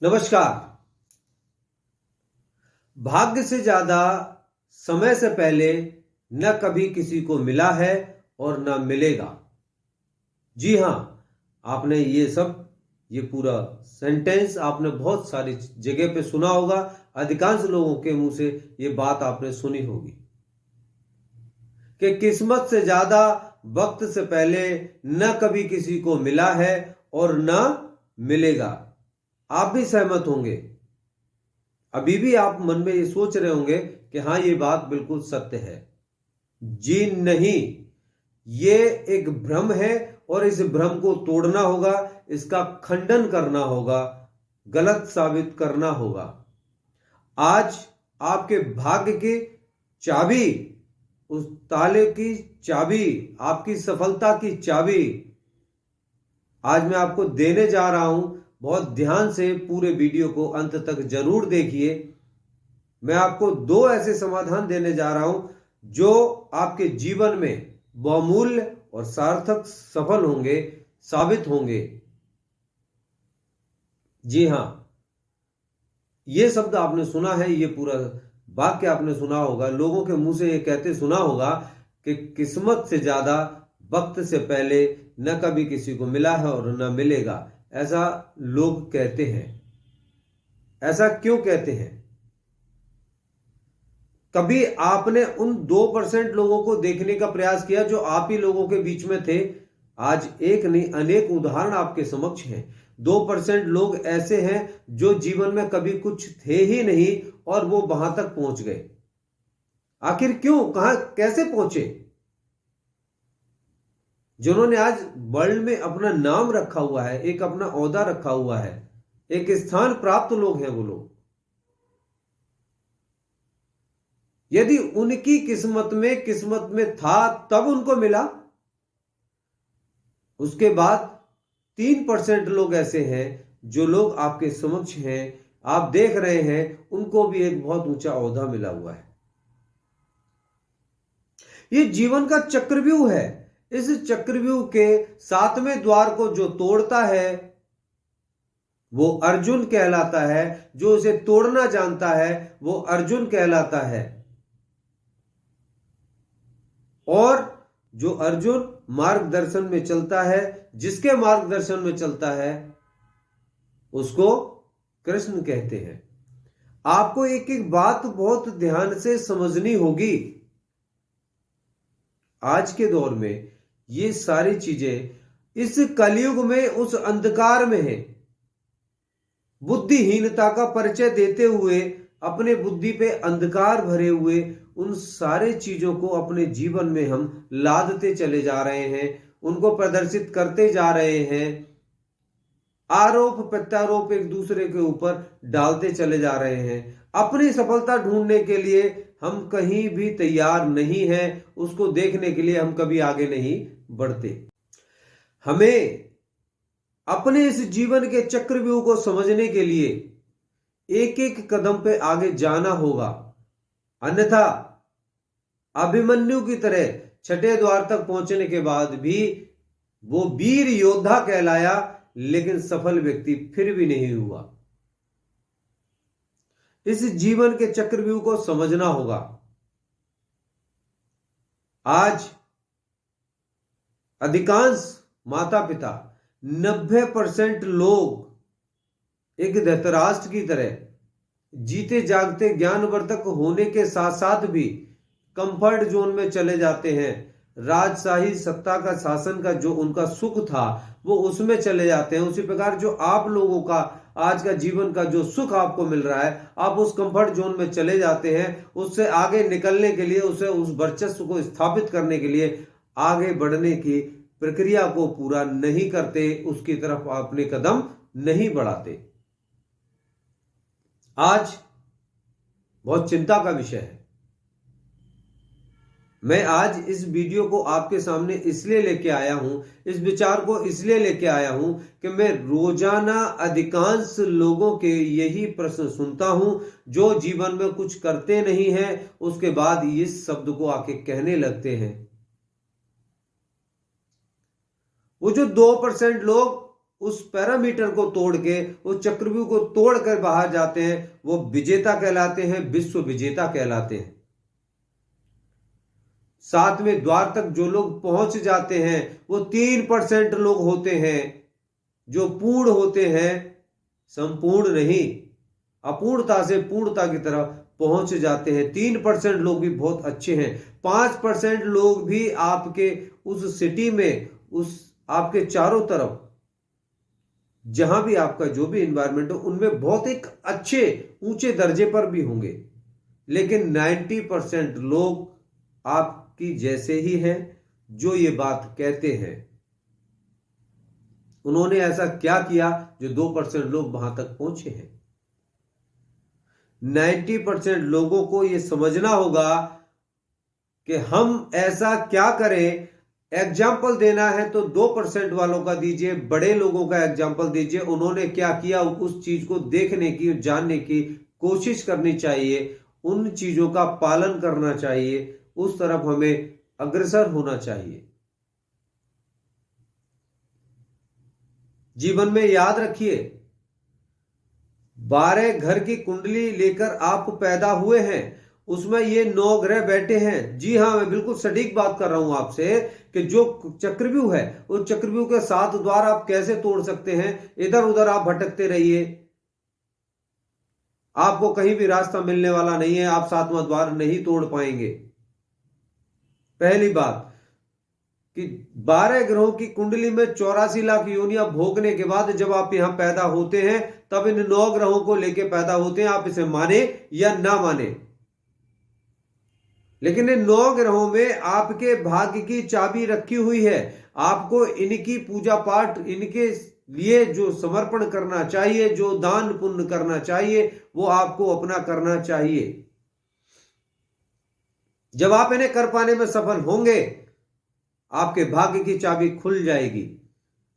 नमस्कार। भाग्य से ज्यादा समय से पहले न कभी किसी को मिला है और न मिलेगा। जी हां, आपने ये पूरा सेंटेंस आपने बहुत सारी जगह पे सुना होगा। अधिकांश लोगों के मुंह से ये बात आपने सुनी होगी कि किस्मत से ज्यादा वक्त से पहले न कभी किसी को मिला है और न मिलेगा। आप भी सहमत होंगे। अभी भी आप मन में ये सोच रहे होंगे कि हाँ, ये बात बिल्कुल सत्य है। जी नहीं, ये एक भ्रम है और इस भ्रम को तोड़ना होगा, इसका खंडन करना होगा, गलत साबित करना होगा। आज आपके भाग्य की चाबी, उस ताले की चाबी, आपकी सफलता की चाबी आज मैं आपको देने जा रहा हूं। बहुत ध्यान से पूरे वीडियो को अंत तक जरूर देखिए। मैं आपको दो ऐसे समाधान देने जा रहा हूं जो आपके जीवन में बहुमूल्य और सार्थक सफल होंगे, साबित होंगे। जी हां, ये शब्द आपने सुना है, ये पूरा वाक्य आपने सुना होगा। लोगों के मुंह से ये कहते सुना होगा कि किस्मत से ज्यादा वक्त से पहले न कभी किसी को मिला है और न मिलेगा। ऐसा लोग कहते हैं। ऐसा क्यों कहते हैं? कभी आपने उन 2% लोगों को देखने का प्रयास किया जो आप ही लोगों के बीच में थे? आज एक नहीं अनेक उदाहरण आपके समक्ष हैं। 2% लोग ऐसे हैं जो जीवन में कभी कुछ थे ही नहीं और वो वहां तक पहुंच गए। आखिर क्यों, कहां, कैसे पहुंचे? जिन्होंने आज वर्ल्ड में अपना नाम रखा हुआ है, एक अपना ओहदा रखा हुआ है, एक स्थान प्राप्त लोग हैं वो लोग। यदि उनकी किस्मत में था तब उनको मिला। उसके बाद 3% लोग ऐसे हैं जो लोग आपके समक्ष हैं, आप देख रहे हैं, उनको भी एक बहुत ऊंचा ओहदा मिला हुआ है। ये जीवन का चक्रव्यूह है। इस चक्रव्यूह के 7वें द्वार को जो तोड़ता है वो अर्जुन कहलाता है। जो उसे तोड़ना जानता है वो अर्जुन कहलाता है। और जो अर्जुन मार्गदर्शन में चलता है, जिसके मार्गदर्शन में चलता है, उसको कृष्ण कहते हैं। आपको एक एक बात बहुत ध्यान से समझनी होगी। आज के दौर में ये सारी चीजें इस कलयुग में उस अंधकार में है। बुद्धिहीनता का परिचय देते हुए, अपने बुद्धि पे अंधकार भरे हुए उन सारे चीजों को अपने जीवन में हम लादते चले जा रहे हैं, उनको प्रदर्शित करते जा रहे हैं, आरोप प्रत्यारोप एक दूसरे के ऊपर डालते चले जा रहे हैं। अपनी सफलता ढूंढने के लिए हम कहीं भी तैयार नहीं हैं, उसको देखने के लिए हम कभी आगे नहीं बढ़ते। हमें अपने इस जीवन के चक्रव्यूह को समझने के लिए एक एक कदम पे आगे जाना होगा। अन्यथा अभिमन्यु की तरह 6ठे द्वार तक पहुंचने के बाद भी वो वीर योद्धा कहलाया, लेकिन सफल व्यक्ति फिर भी नहीं हुआ। इस जीवन के चक्रव्यूह को समझना होगा। आज अधिकांश माता पिता 90% लोग एक धृतराष्ट्र की तरह जीते जागते ज्ञानवर्धक होने के साथ साथ भी कंफर्ट जोन में चले जाते हैं। राजशाही सत्ता का, शासन का जो उनका सुख था वो उसमें चले जाते हैं। उसी प्रकार जो आप लोगों का आज का जीवन का जो सुख आपको मिल रहा है, आप उस कंफर्ट जोन में चले जाते हैं। उससे आगे निकलने के लिए, उसे उस वर्चस्व को स्थापित करने के लिए आगे बढ़ने की प्रक्रिया को पूरा नहीं करते, उसकी तरफ अपने कदम नहीं बढ़ाते। आज बहुत चिंता का विषय है। मैं आज इस वीडियो को आपके सामने इसलिए लेके आया हूं, इस विचार को इसलिए लेके आया हूं कि मैं रोजाना अधिकांश लोगों के यही प्रश्न सुनता हूं जो जीवन में कुछ करते नहीं हैं, उसके बाद इस शब्द को आके कहने लगते हैं। वो जो 2% लोग उस पैरामीटर को तोड़ के, उस चक्रव्यूह को तोड़ कर बाहर जाते हैं, वो विजेता कहलाते हैं, विश्व विजेता कहलाते हैं। 7वें द्वार तक जो लोग पहुंच जाते हैं वो 3% लोग होते हैं जो पूर्ण होते हैं, संपूर्ण नहीं, अपूर्णता से पूर्णता की तरफ पहुंच जाते हैं। 3% लोग भी बहुत अच्छे हैं। 5% लोग भी आपके उस सिटी में, उस आपके चारों तरफ जहां भी आपका जो भी एनवायरनमेंट हो, उनमें बहुत एक अच्छे ऊंचे दर्जे पर भी होंगे। लेकिन 90% लोग आपकी जैसे ही हैं जो ये बात कहते हैं। उन्होंने ऐसा क्या किया जो 2% लोग वहां तक पहुंचे हैं? 90% लोगों को यह समझना होगा कि हम ऐसा क्या करें। एग्जाम्पल देना है तो 2% वालों का दीजिए, बड़े लोगों का एग्जाम्पल दीजिए। उन्होंने क्या किया उस चीज को देखने की, जानने की कोशिश करनी चाहिए, उन चीजों का पालन करना चाहिए, उस तरफ हमें अग्रसर होना चाहिए। जीवन में याद रखिए, 12 घर की कुंडली लेकर आप पैदा हुए हैं, उसमें ये 9 ग्रह बैठे हैं। जी हां, मैं बिल्कुल सटीक बात कर रहा हूं आपसे कि जो चक्रव्यूह है, उस चक्रव्यूह के 7 द्वार आप कैसे तोड़ सकते हैं। इधर उधर आप भटकते रहिए, आपको कहीं भी रास्ता मिलने वाला नहीं है, आप 7वां द्वार नहीं तोड़ पाएंगे। पहली बात कि 12 ग्रहों की कुंडली में 84 लाख योनियां भोगने के बाद जब आप यहां पैदा होते हैं, तब इन 9 ग्रहों को लेकर पैदा होते हैं। आप इसे माने या ना माने, लेकिन इन 9 ग्रहों में आपके भाग्य की चाबी रखी हुई है। आपको इनकी पूजा पाठ, इनके लिए जो समर्पण करना चाहिए, जो दान पुण्य करना चाहिए, वो आपको अपना करना चाहिए। जब आप इन्हें कर पाने में सफल होंगे, आपके भाग्य की चाबी खुल जाएगी,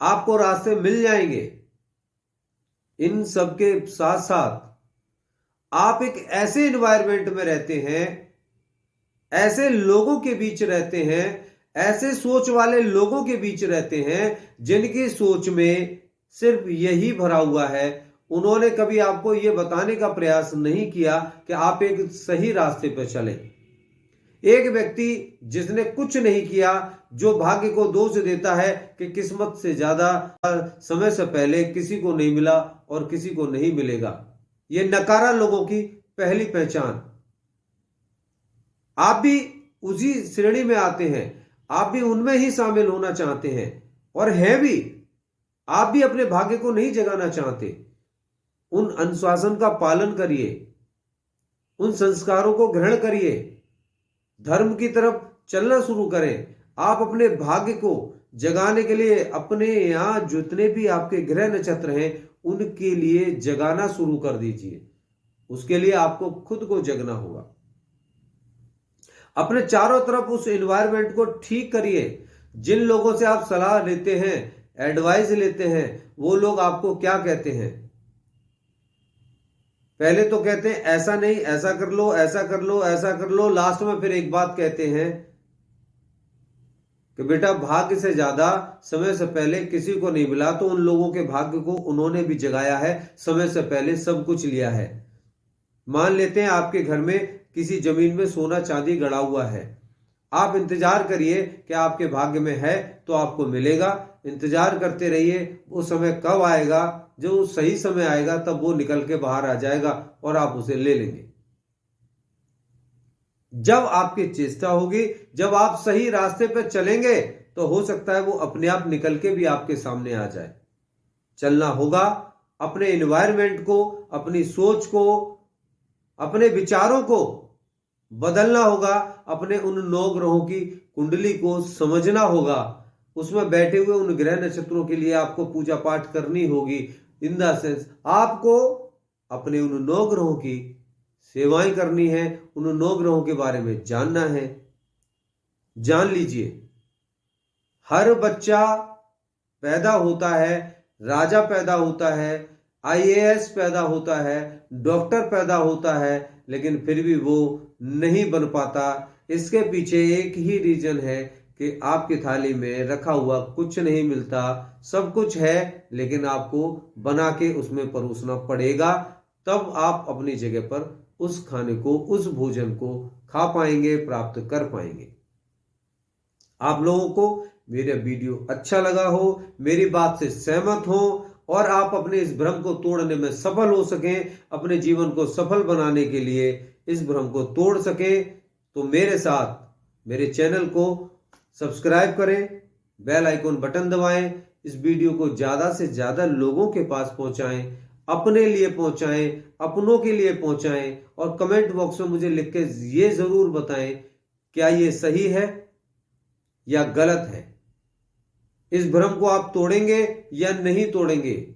आपको रास्ते मिल जाएंगे। इन सबके साथ साथ आप एक ऐसे एनवायरनमेंट में रहते हैं, ऐसे लोगों के बीच रहते हैं, ऐसे सोच वाले लोगों के बीच रहते हैं जिनकी सोच में सिर्फ यही भरा हुआ है। उन्होंने कभी आपको यह बताने का प्रयास नहीं किया कि आप एक सही रास्ते पर चलें। एक व्यक्ति जिसने कुछ नहीं किया, जो भाग्य को दोष देता है कि किस्मत से ज्यादा समय से पहले किसी को नहीं मिला और किसी को नहीं मिलेगा, यह नकारा लोगों की पहली पहचान। आप भी उसी श्रेणी में आते हैं, आप भी उनमें ही शामिल होना चाहते हैं और हैं भी। आप भी अपने भाग्य को नहीं जगाना चाहते। उन अनुशासन का पालन करिए, उन संस्कारों को ग्रहण करिए, धर्म की तरफ चलना शुरू करें। आप अपने भाग्य को जगाने के लिए अपने यहां जितने भी आपके ग्रह नक्षत्र हैं, उनके लिए जगाना शुरू कर दीजिए। उसके लिए आपको खुद को जगना होगा। अपने चारों तरफ उस एनवायरनमेंट को ठीक करिए। जिन लोगों से आप सलाह लेते हैं, एडवाइस लेते हैं, वो लोग आपको क्या कहते हैं? पहले तो कहते हैं ऐसा नहीं, ऐसा कर लो, ऐसा कर लो, ऐसा कर लो। लास्ट में फिर एक बात कहते हैं कि बेटा भाग्य से ज्यादा समय से पहले किसी को नहीं मिला, तो उन लोगों के भाग्य को उन्होंने भी जगाया है, समय से पहले सब कुछ लिया है। मान लेते हैं आपके घर में किसी जमीन में सोना चांदी गड़ा हुआ है, आप इंतजार करिए कि आपके भाग्य में है तो आपको मिलेगा। इंतजार करते रहिए, वो समय कब आएगा, जो सही समय आएगा तब वो निकल के बाहर आ जाएगा और आप उसे ले लेंगे। जब आपकी चेष्टा होगी, जब आप सही रास्ते पर चलेंगे, तो हो सकता है वो अपने आप निकल के भी आपके सामने आ जाए। चलना होगा, अपने एनवायरनमेंट को, अपनी सोच को, अपने विचारों को बदलना होगा। अपने उन 9 ग्रहों की कुंडली को समझना होगा। उसमें बैठे हुए उन ग्रह नक्षत्रों के लिए आपको पूजा पाठ करनी होगी। इन द सेंस आपको अपने उन 9 ग्रहों की सेवाएं करनी है, उन 9 ग्रहों के बारे में जानना है। जान लीजिए, हर बच्चा पैदा होता है, राजा पैदा होता है, आईएएस पैदा होता है, डॉक्टर पैदा होता है, लेकिन फिर भी वो नहीं बन पाता। इसके पीछे एक ही रीजन है कि आपकी थाली में रखा हुआ कुछ नहीं मिलता, सब कुछ है, लेकिन आपको बना के उसमें परोसना पड़ेगा, तब आप अपनी जगह पर उस खाने को, उस भोजन को खा पाएंगे, प्राप्त कर पाएंगे। आप लोगों को मेरा वीडियो अच्छा लगा हो, मेरी बात से सहमत हो और आप अपने इस भ्रम को तोड़ने में सफल हो सकें, अपने जीवन को सफल बनाने के लिए इस भ्रम को तोड़ सकें, तो मेरे साथ मेरे चैनल को सब्सक्राइब करें, बेल आइकॉन बटन दबाएं, इस वीडियो को ज्यादा से ज्यादा लोगों के पास पहुंचाएं, अपने लिए पहुंचाएं, अपनों के लिए पहुंचाएं और कमेंट बॉक्स में मुझे लिख के ये जरूर बताएं क्या ये सही है या गलत है। इस भ्रम को आप तोड़ेंगे या नहीं तोड़ेंगे?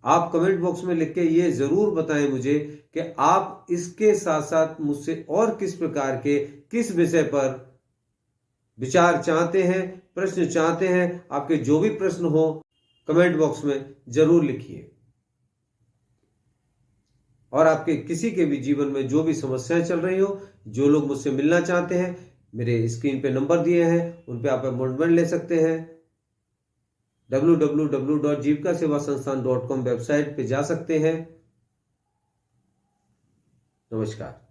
आप कमेंट बॉक्स में लिख के ये जरूर बताएं मुझे कि आप इसके साथ साथ मुझसे और किस प्रकार के, किस विषय पर विचार चाहते हैं, प्रश्न चाहते हैं। आपके जो भी प्रश्न हो कमेंट बॉक्स में जरूर लिखिए। और आपके किसी के भी जीवन में जो भी समस्याएं चल रही हो, जो लोग मुझसे मिलना चाहते हैं, मेरे स्क्रीन पे नंबर दिए हैं, उन पे आप अपॉइंटमेंट ले सकते हैं। www.jeevikasevasansthan.com वेबसाइट पे जा सकते हैं। नमस्कार।